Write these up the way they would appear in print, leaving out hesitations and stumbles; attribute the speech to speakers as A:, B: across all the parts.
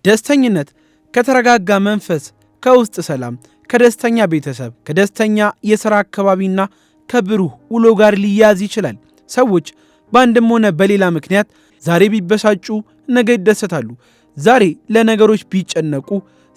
A: ደስተኝነት ከተረጋጋ መንፈስ፣ ከውስጥ ሰላም፣ ከደስተኛ ቤተሰብ፣ ከደስተኛ የሥራ አካባቢና ከብሩህ ውሎ ጋር ሊያዝ ይችላል። ሰዎች በአንድም ሆነ በሌላ ምክንያት ዛሬ ቢበሳጩ ነገ ይደሰታሉ። ዛሬ ለነገሮች ቢጨነቁ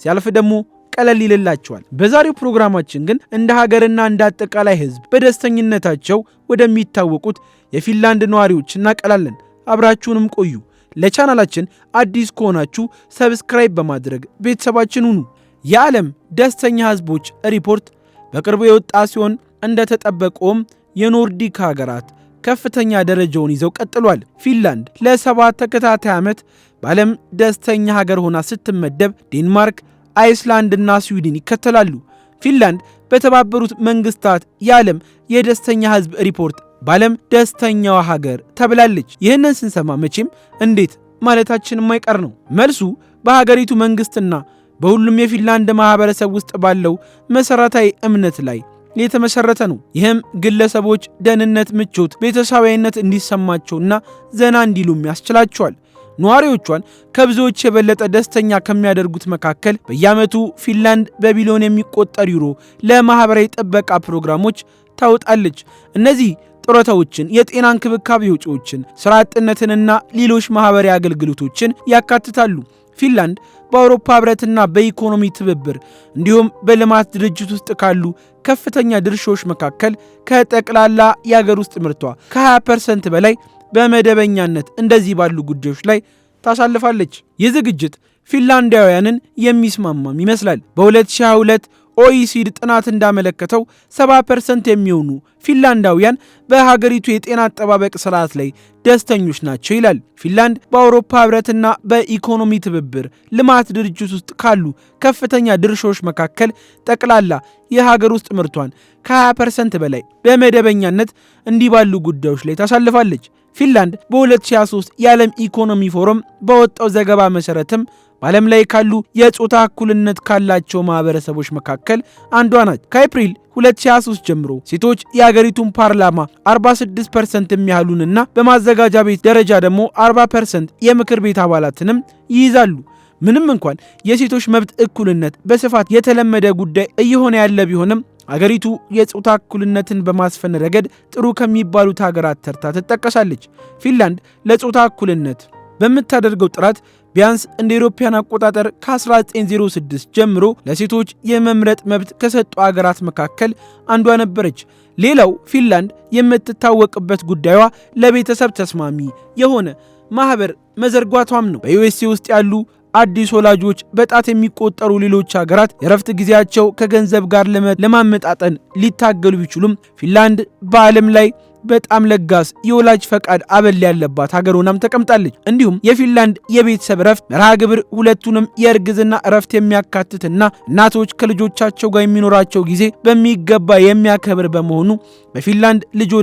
A: ሲያልፍ ደግሞ ቀለል ይልላቸዋል። በዛሬው ፕሮግራማችን ግን እንደ ሀገርና እንደ አጠቃላይ ሕዝብ በደስተኝነታቸው ወደሚታወቁት የፊንላንድ ነዋሪዎች እናቀላለን። አብራችሁንም ቆዩ። ለቻናላችን አዲስ ከሆናችሁ ሰብስክራይብ በማድረግ ቤተሰባችን ሁኑ። የዓለም ደስተኛ ሕዝቦች ሪፖርት በቅርቡ የወጣ ሲሆን እንደተጠበቀውም የኖርዲክ ሀገራት ከፍተኛ ደረጃውን ይዘው ቀጥሏል። ፊንላንድ ለ7 ተከታታይ ዓመት በዓለም ደስተኛ ሀገር ሆና ስትመደብ ዴንማርክ፣ አይስላንድ እና ስዊድን ይከተላሉ። ፊንላንድ በተባበሩት መንግስታት የዓለም የደስተኛ ሕዝብ ሪፖርት በዓለም ደስተኛዋ ሀገር ተብላለች። ይህንን ስንሰማ መቼም እንዴት ማለታችን የማይቀር ነው። መልሱ በሀገሪቱ መንግስትና በሁሉም የፊንላንድ ማህበረሰብ ውስጥ ባለው መሰረታዊ እምነት ላይ የተመሰረተ ነው። ይህም ግለሰቦች ደህንነት፣ ምቾት፣ ቤተሰባዊነት እንዲሰማቸውና ዘና እንዲሉም ያስችላቸዋል። ነዋሪዎቿን ከብዙዎች የበለጠ ደስተኛ ከሚያደርጉት መካከል በየዓመቱ ፊንላንድ በቢሊዮን የሚቆጠር ዩሮ ለማህበራዊ ጥበቃ ፕሮግራሞች ታወጣለች። እነዚህ ጡረታዎችን፣ የጤና እንክብካቤ ወጪዎችን፣ ስራ አጥነትንና ሌሎች ማህበራዊ አገልግሎቶችን ያካትታሉ። ፊንላንድ በአውሮፓ ህብረትና በኢኮኖሚ ትብብር እንዲሁም በልማት ድርጅት ውስጥ ካሉ ከፍተኛ ድርሻዎች መካከል ከጠቅላላ የአገር ውስጥ ምርቷ ከ20% በላይ በመደበኛነት እንደዚህ ባሉ ጉዳዮች ላይ ታሳልፋለች። ይህ ዝግጅት ፊንላንዳውያንን የሚስማማም ይመስላል። በ2022 ኦኢሲዲ ጥናት እንዳመለከተው 70% የሚሆኑ ፊንላንዳውያን በሀገሪቱ የጤና አጠባበቅ ስርዓት ላይ ደስተኞች ናቸው ይላል። ፊንላንድ በአውሮፓ ህብረትና በኢኮኖሚ ትብብር ልማት ድርጅት ውስጥ ካሉ ከፍተኛ ድርሻዎች መካከል ጠቅላላ የሀገር ውስጥ ምርቷን ከ20% በላይ በመደበኛነት እንዲህ ባሉ ጉዳዮች ላይ ታሳልፋለች። ፊንላንድ በ2023 የዓለም ኢኮኖሚ ፎረም በወጣው ዘገባ መሰረትም በዓለም ላይ ካሉ የጾታ እኩልነት ካላቸው ማህበረሰቦች መካከል አንዷ ናት። ከኤፕሪል 2023 ጀምሮ ሴቶች የአገሪቱን ፓርላማ 46% የሚያህሉንና በማዘጋጃ ቤት ደረጃ ደግሞ 40% የምክር ቤት አባላትንም ይይዛሉ። ምንም እንኳን የሴቶች መብት እኩልነት በስፋት የተለመደ ጉዳይ እየሆነ ያለ ቢሆንም አገሪቱ የጾታ እኩልነትን በማስፈን ረገድ ጥሩ ከሚባሉት ሀገራት ተርታ ትጠቀሳለች። ፊንላንድ ለጾታ እኩልነት በምታደርገው ጥረት ቢያንስ እንደ አውሮፓውያን አቆጣጠር ከ1906 ጀምሮ ለሴቶች የመምረጥ መብት ከሰጡ ሀገራት መካከል አንዷ ነበረች። ሌላው ፊንላንድ የምትታወቅበት ጉዳዩዋ ለቤተሰብ ተስማሚ የሆነ ማህበር መዘርጓቷም ነው። በዩኤስኤ ውስጥ ያሉ አዲስ ወላጆች በጣት የሚቆጠሩ ሌሎች ሀገራት የረፍት ጊዜያቸው ከገንዘብ ጋር ለማመጣጠን ሊታገሉ ቢችሉም ፊንላንድ በዓለም ላይ በጣም ለጋስ የወላጅ ፈቃድ አበል ያለባት ሀገር ሆናም ተቀምጣለች። እንዲሁም የፊንላንድ የቤተሰብ ረፍት መርሃ ግብር ሁለቱንም የእርግዝና ረፍት የሚያካትትና እናቶች ከልጆቻቸው ጋር የሚኖራቸው ጊዜ በሚገባ የሚያከብር በመሆኑ በፊንላንድ ልጄ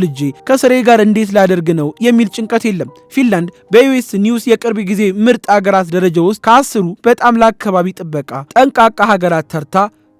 A: ከስሬ ጋር እንዴት ላደርግ ነው የሚል ጭንቀት የለም። ፊንላንድ በዩኤስ ኒውስ የቅርብ ጊዜ ምርጥ ሀገራት ደረጃ ውስጥ ከ10 በጣም ለአካባቢ ጥበቃ ጠንቃቃ ሀገራት ተርታ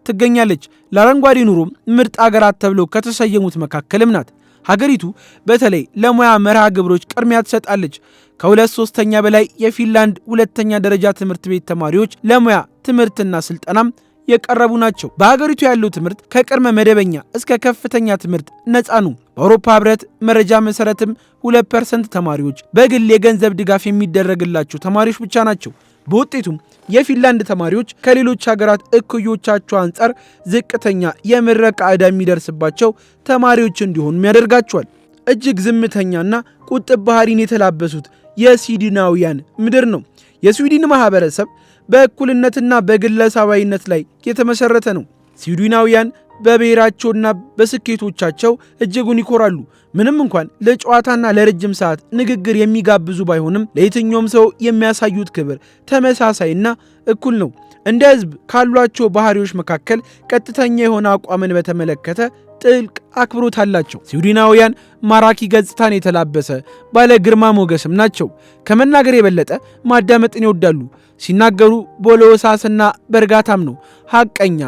A: ትገኛለች። ለአረንጓዴ ኑሮ ምርጥ ሀገራት ተብለው ከተሰየሙት መካከልም ናት። ሀገሪቱ በተለይ ለሙያ መርሃ ግብሮች ቅድሚያ ትሰጣለች። ከ2/3 በላይ የፊንላንድ ሁለተኛ ደረጃ ትምህርት ቤት ተማሪዎች ለሙያ ትምህርትና ስልጠናም የቀረቡ ናቸው። በሀገሪቱ ያለው ትምህርት ከቅድመ መደበኛ እስከ ከፍተኛ ትምህርት ነፃ ነው። በአውሮፓ ህብረት መረጃ መሰረትም 2% ተማሪዎች በግል የገንዘብ ድጋፍ የሚደረግላቸው ተማሪዎች ብቻ ናቸው። በውጤቱም የፊንላንድ ተማሪዎች ከሌሎች ሀገራት እኩዮቻቸው አንጻር ዝቅተኛ የምረቃ ዕዳ የሚደርስባቸው ተማሪዎች እንዲሆኑ ያደርጋቸዋል። እጅግ ዝምተኛና ቁጥብ ባህሪን የተላበሱት የስዊድናውያን ምድር ነው። የስዊድን ማህበረሰብ በእኩልነትና በግለሰባዊነት ላይ የተመሰረተ ነው። ስዊድናውያን በብሔራቸውና በስኬቶቻቸው እጅጉን ይኮራሉ። ምንም እንኳን ለጨዋታና ለረጅም ሰዓት ንግግር የሚጋብዙ ባይሆንም ለየትኛውም ሰው የሚያሳዩት ክብር ተመሳሳይና እኩል ነው። እንደ ህዝብ ካሏቸው ባህሪዎች መካከል ቀጥተኛ የሆነ አቋምን በተመለከተ ጥልቅ አክብሮት አላቸው። ስዊድናውያን ማራኪ ገጽታን የተላበሰ ባለ ግርማ ሞገስም ናቸው። ከመናገር የበለጠ ማዳመጥን ይወዳሉ። ሲናገሩ በለሆሳስና በእርጋታም ነው። ሐቀኛ፣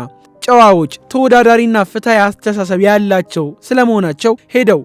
A: ጨዋዎች፣ ተወዳዳሪና ፍትሃዊ አስተሳሰብ ያላቸው ስለመሆናቸው ሄደው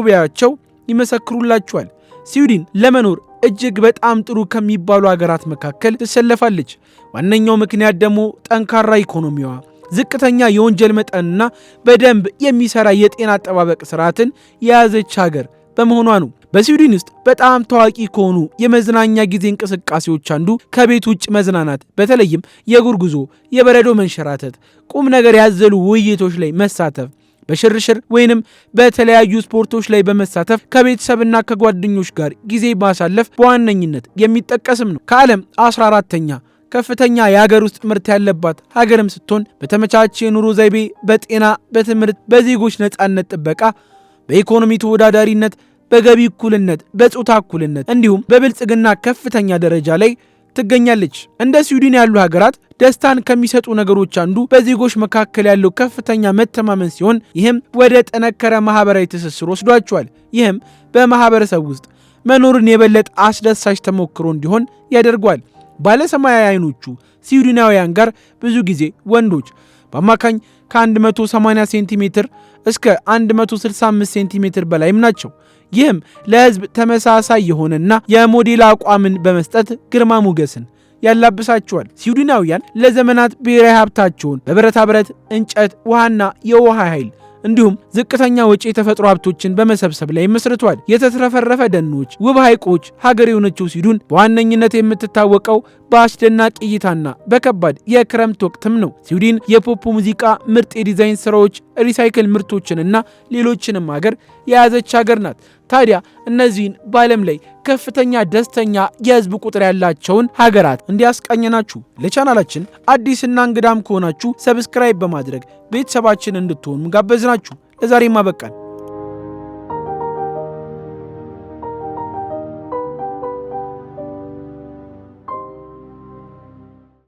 A: ቢያቸው ይመሰክሩላቸዋል። ስዊድን ለመኖር እጅግ በጣም ጥሩ ከሚባሉ ሀገራት መካከል ትሰለፋለች። ዋነኛው ምክንያት ደግሞ ጠንካራ ኢኮኖሚዋ፣ ዝቅተኛ የወንጀል መጠንና በደንብ የሚሰራ የጤና አጠባበቅ ስርዓትን የያዘች ሀገር በመሆኗ ነው። በስዊድን ውስጥ በጣም ታዋቂ ከሆኑ የመዝናኛ ጊዜ እንቅስቃሴዎች አንዱ ከቤት ውጭ መዝናናት፣ በተለይም የእግር ጉዞ፣ የበረዶ መንሸራተት፣ ቁም ነገር ያዘሉ ውይይቶች ላይ መሳተፍ፣ በሽርሽር ወይንም በተለያዩ ስፖርቶች ላይ በመሳተፍ ከቤተሰብና ከጓደኞች ጋር ጊዜ ማሳለፍ በዋነኝነት የሚጠቀስም ነው። ከዓለም 14ተኛ ከፍተኛ የሀገር ውስጥ ምርት ያለባት ሀገርም ስትሆን በተመቻቸ የኑሮ ዘይቤ፣ በጤና፣ በትምህርት፣ በዜጎች ነጻነት ጥበቃ፣ በኢኮኖሚ ተወዳዳሪነት፣ በገቢ እኩልነት፣ በጾታ እኩልነት እንዲሁም በብልጽግና ከፍተኛ ደረጃ ላይ ትገኛለች። እንደ ስዊድን ያሉ ሀገራት ደስታን ከሚሰጡ ነገሮች አንዱ በዜጎች መካከል ያለው ከፍተኛ መተማመን ሲሆን ይህም ወደ ጠነከረ ማህበራዊ ትስስር ወስዷቸዋል። ይህም በማህበረሰብ ውስጥ መኖርን የበለጠ አስደሳች ተሞክሮ እንዲሆን ያደርጓል። ባለሰማያዊ አይኖቹ ስዊድናውያን ጋር ብዙ ጊዜ ወንዶች በአማካኝ ከ180 ሴንቲሜትር እስከ 165 ሴንቲሜትር በላይም ናቸው። ይህም ለህዝብ ተመሳሳይ የሆነና የሞዴል አቋምን በመስጠት ግርማ ሞገስን ያላብሳቸዋል። ስዊድናውያን ለዘመናት ብሔራዊ ሀብታቸውን በብረታ ብረት፣ እንጨት፣ ውሃና የውሃ ኃይል እንዲሁም ዝቅተኛ ወጪ የተፈጥሮ ሀብቶችን በመሰብሰብ ላይ መስርቷል። የተትረፈረፈ ደኖች፣ ውብ ሐይቆች ሀገር የሆነችው ስዊድን በዋነኝነት የምትታወቀው በአስደናቂ እይታና በከባድ የክረምት ወቅትም ነው። ስዊድን የፖፕ ሙዚቃ ምርጥ የዲዛይን ስራዎች፣ ሪሳይክል ምርቶችንና ሌሎችንም ሀገር የያዘች ሀገር ናት። ታዲያ እነዚህን በዓለም ላይ ከፍተኛ ደስተኛ የህዝብ ቁጥር ያላቸውን ሀገራት እንዲያስቃኘናችሁ ለቻናላችን አዲስና እንግዳም ከሆናችሁ ሰብስክራይብ በማድረግ ቤተሰባችን እንድትሆኑ ጋበዝናችሁ። ለዛሬማ በቃን።